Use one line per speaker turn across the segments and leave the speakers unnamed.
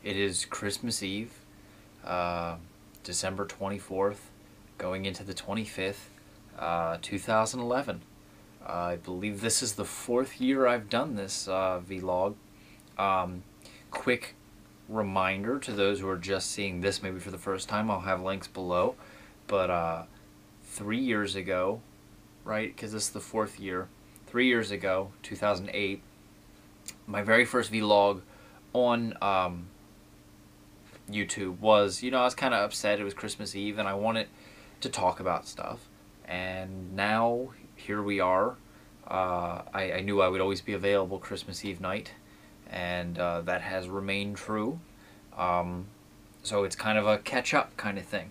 It is Christmas Eve, uh, December 24th, going into the 25th, 2011. I believe this is the fourth year I've done this vlog. Quick reminder to those who are just seeing this maybe for the first time, I'll have links below. But 3 years ago, right, because this is the fourth year, 3 years ago, 2008, my very first vlog on YouTube was, I was kind of upset. It was Christmas Eve and I wanted to talk about stuff. And now, here we are. I knew I would always be available Christmas Eve night, and that has remained true. So it's kind of a catch-up kind of thing.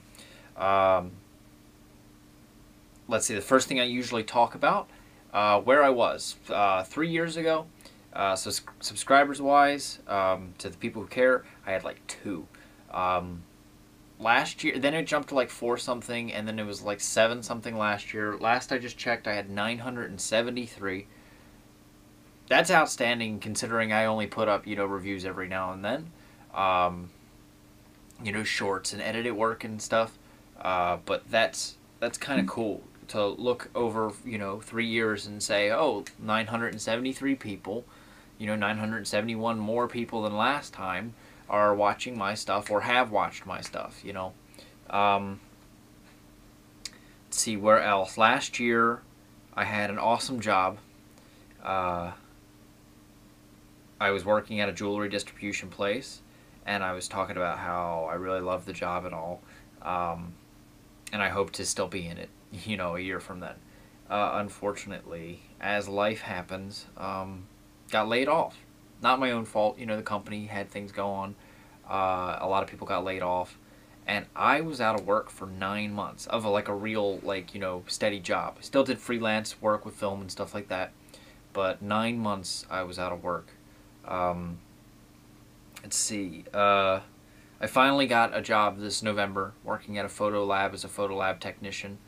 Let's see, the first thing I usually talk about, where I was 3 years ago. So subscribers-wise, to the people who care, I had like 2. Last year, then it jumped to like 4 something, and then it was like 7 something last year. Last I just checked, I had 973. That's outstanding considering I only put up, reviews every now and then. Shorts and edited work and stuff. But that's kind of cool to look over, 3 years and say, oh, 973 people, 971 more people than last time are watching my stuff or have watched my stuff, Let's see, where else? Last year, I had an awesome job. I was working at a jewelry distribution place, and I was talking about how I really love the job and all, and I hope to still be in it, a year from then. Unfortunately, as life happens, got laid off. Not my own fault, the company had things go on. A lot of people got laid off, and I was out of work for 9 months of a real, steady job. I still did freelance work with film and stuff like that, but 9 months I was out of work. Let's see, I finally got a job this November working at a photo lab as a photo lab technician.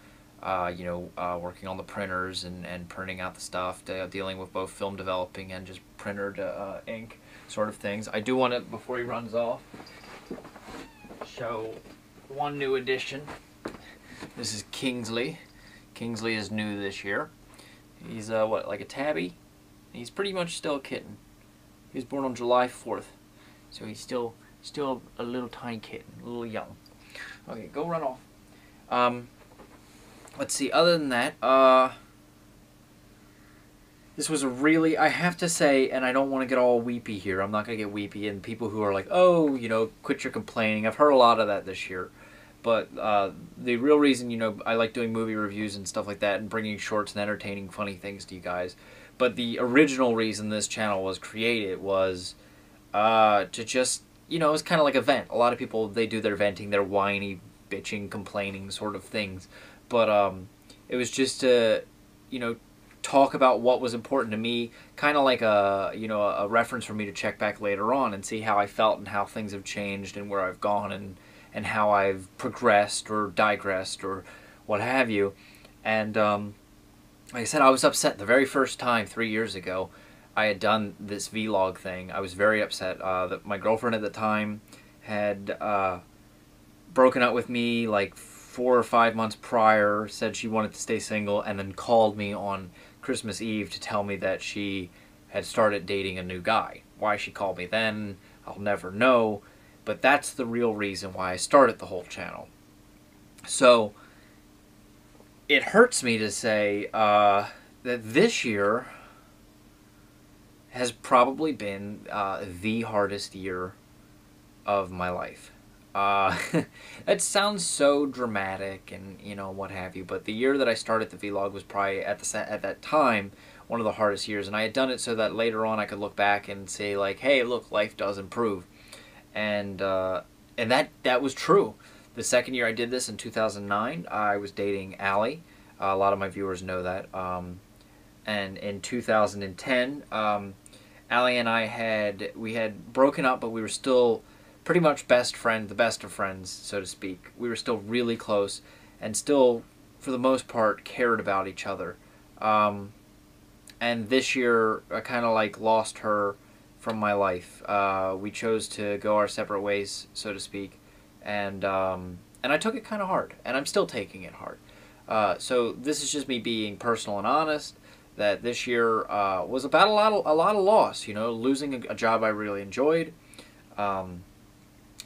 Working on the printers and printing out the stuff, dealing with both film developing and just printer to ink sort of things. I do want to, before he runs off, show one new addition. This is Kingsley. Kingsley is new this year. He's, like a tabby? He's pretty much still a kitten. He was born on July 4th, so he's still a little tiny kitten, a little young. Okay, go run off. Let's see, other than that, this was a really, I have to say, and I don't want to get all weepy here, I'm not going to get weepy, and people who are like, oh, quit your complaining, I've heard a lot of that this year, but the real reason, I like doing movie reviews and stuff like that, and bringing shorts and entertaining, funny things to you guys, but the original reason this channel was created was to just, it's kind of like a vent. A lot of people, they do their venting, their whiny, bitching, complaining sort of things. But it was just to, talk about what was important to me, kind of like a reference for me to check back later on and see how I felt and how things have changed and where I've gone and how I've progressed or digressed or what have you. And like I said, I was upset the very first time 3 years ago I had done this vlog thing. I was very upset that my girlfriend at the time had broken up with me like 4 or 5 months prior, said she wanted to stay single, and then called me on Christmas Eve to tell me that she had started dating a new guy. Why she called me then, I'll never know, but that's the real reason why I started the whole channel. So, it hurts me to say that this year has probably been the hardest year of my life. It sounds so dramatic and, what have you, but the year that I started the vlog was probably, at that time, one of the hardest years, and I had done it so that later on I could look back and say, like, hey, look, life does improve. And that was true. The second year I did this, in 2009, I was dating Allie. A lot of my viewers know that. And in 2010, Allie and I had broken up, but we were still pretty much the best of friends, so to speak. We were still really close and still, for the most part, cared about each other. And this year, I kind of lost her from my life. We chose to go our separate ways, so to speak, and I took it kind of hard, and I'm still taking it hard. So this is just me being personal and honest. That this year was about a lot of loss. You know, losing a job I really enjoyed,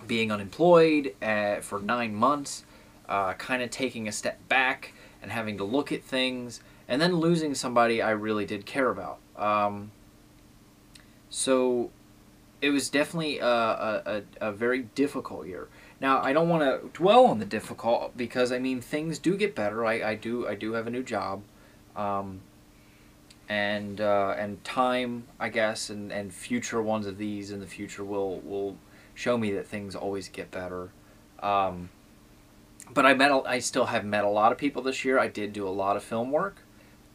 being unemployed for 9 months, kind of taking a step back and having to look at things, and then losing somebody I really did care about. So it was definitely a very difficult year. Now, I don't want to dwell on the difficult because, I mean, things do get better. I do have a new job. And time, I guess, and future ones of these in the future will show me that things always get better. But I still have met a lot of people this year. I did do a lot of film work.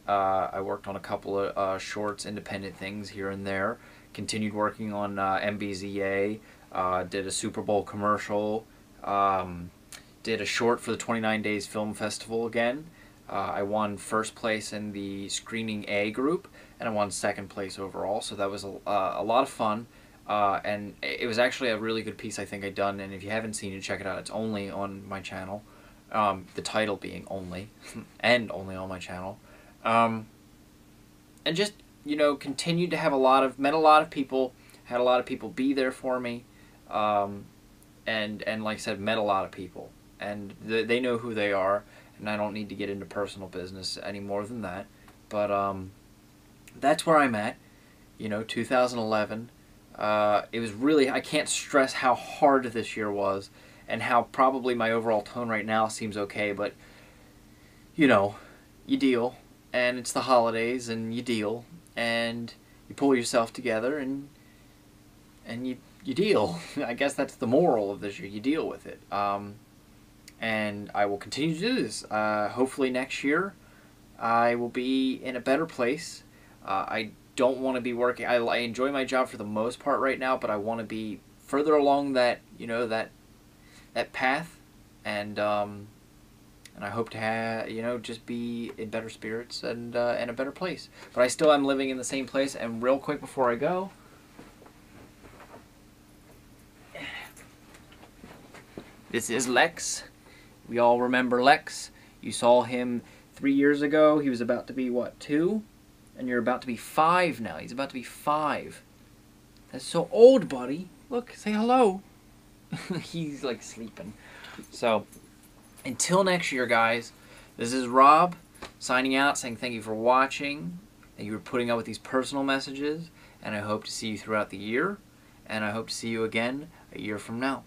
I worked on a couple of shorts, independent things here and there. Continued working on MBZA. Did a Super Bowl commercial. Did a short for the 29 Days Film Festival again. I won first place in the Screening A group, and I won second place overall, so that was a lot of fun. And it was actually a really good piece I think I'd done, and if you haven't seen it, check it out. It's only on my channel. The title being Only, and only on my channel. And just, you know, continued to have met a lot of people, had a lot of people be there for me, and like I said, met a lot of people. And they know who they are, and I don't need to get into personal business any more than that. But that's where I'm at. You know, 2011. It was really, I can't stress how hard this year was, and how probably my overall tone right now seems okay, but, you know, you deal, and it's the holidays, and you deal, and you pull yourself together, and you deal. I guess that's the moral of this year. You deal with it. And I will continue to do this. Hopefully next year I will be in a better place. I don't want to be working. I enjoy my job for the most part right now, but I want to be further along that, you know, that path, and I hope to have, you know, just be in better spirits and in a better place. But I still am living in the same place. And real quick before I go, this is Lex. We all remember Lex. You saw him 3 years ago. He was about to be, what, 2? And you're about to be 5 now. He's about to be 5. That's so old, buddy. Look, say hello. He's, like, sleeping. So, until next year, guys, this is Rob signing out, saying thank you for watching. Thank you for putting up with these personal messages. And I hope to see you throughout the year. And I hope to see you again a year from now.